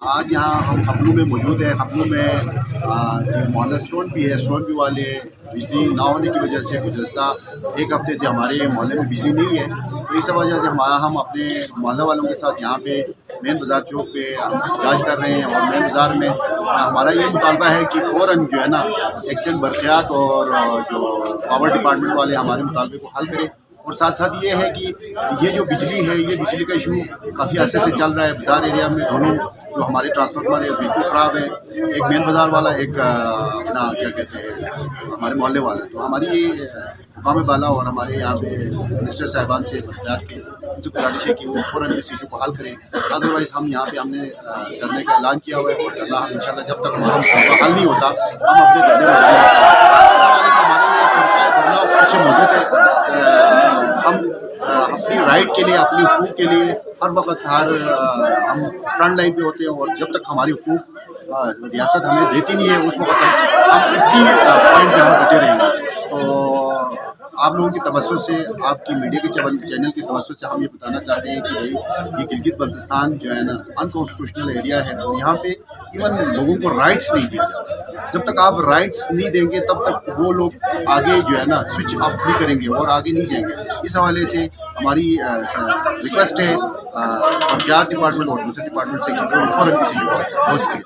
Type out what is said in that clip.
آج یہاں ہم خپلو میں موجود ہیں۔ خپلو میں جو محلہ اسٹون بھی ہے، اسٹون بھی والے بجلی نہ ہونے کی وجہ سے گزشتہ ایک ہفتے سے ہمارے محلے میں بجلی نہیں ہے، تو اس وجہ سے ہم اپنے محلہ والوں کے ساتھ یہاں پہ مین بازار چوک پہ ہم احتجاج کر رہے ہیں۔ اور مین بازار میں ہمارا یہ مطالبہ ہے کہ فوراً جو ہے نا ایکسچینج برقیات اور جو پاور ڈپارٹمنٹ والے ہمارے مطالبے کو حل کریں۔ اور ساتھ ساتھ یہ ہے کہ یہ جو بجلی ہے، یہ بجلی کا ایشو کافی عرصے سے چل رہا ہے۔ بازار ایریا میں دونوں جو ہمارے ٹرانسفارمر ہے بالکل خراب ہے، ایک مین بازار والا، ایک اپنا کیا کہتے ہیں ہمارے محلے والا۔ تو ہماری یہ مقام بالا اور ہمارے یہاں پہ منسٹر صاحبان سے بات کی، ان سے گزارش ہے کہ وہ فوراً اس ایشو کو حل کریں۔ ادروائز ہم یہاں پہ ہم نے دھرنے کا اعلان کیا ہوا ہے، اور اللہ ان شاء اللہ جب تک ہمارا مسئلہ حل نہیں ہوتا ہم اپنے دھرنے میں جائیں گے۔ اس حوالے سے ہمارے یہ سرکار دھرنا اوپر سے موجود ہے۔ ہم اپنی رائٹ کے لیے، اپنی حقوق کے لیے ہر وقت ہم فرنٹ لائن پہ ہوتے ہیں، اور جب تک ہماری حقوق ریاست ہمیں دیتی نہیں ہے اس وقت تک ہم اسی پوائنٹ پہ ہم ڈٹے رہیں گے۔ تو آپ لوگوں کی توسط سے، آپ کی میڈیا کے چینل کی توسط سے ہم یہ بتانا چاہتے ہیں کہ بھائی یہ گلگت بلتستان جو ہے نا انکانسٹیٹیوشنل ایریا ہے، اور یہاں پہ ایون لوگوں کو رائٹس نہیں دیا جاتا۔ جب تک آپ رائٹس نہیں دیں گے تب تک وہ لوگ آگے جو ہے نا سوئچ اپ نہیں کریں گے اور آگے نہیں جائیں گے۔ اس حوالے سے ہماری ریکویسٹ ہے پنچایت ڈپارٹمنٹ اور دوسرے ڈپارٹمنٹ سے کہ وہ فوراً کسی کو ہو چکے۔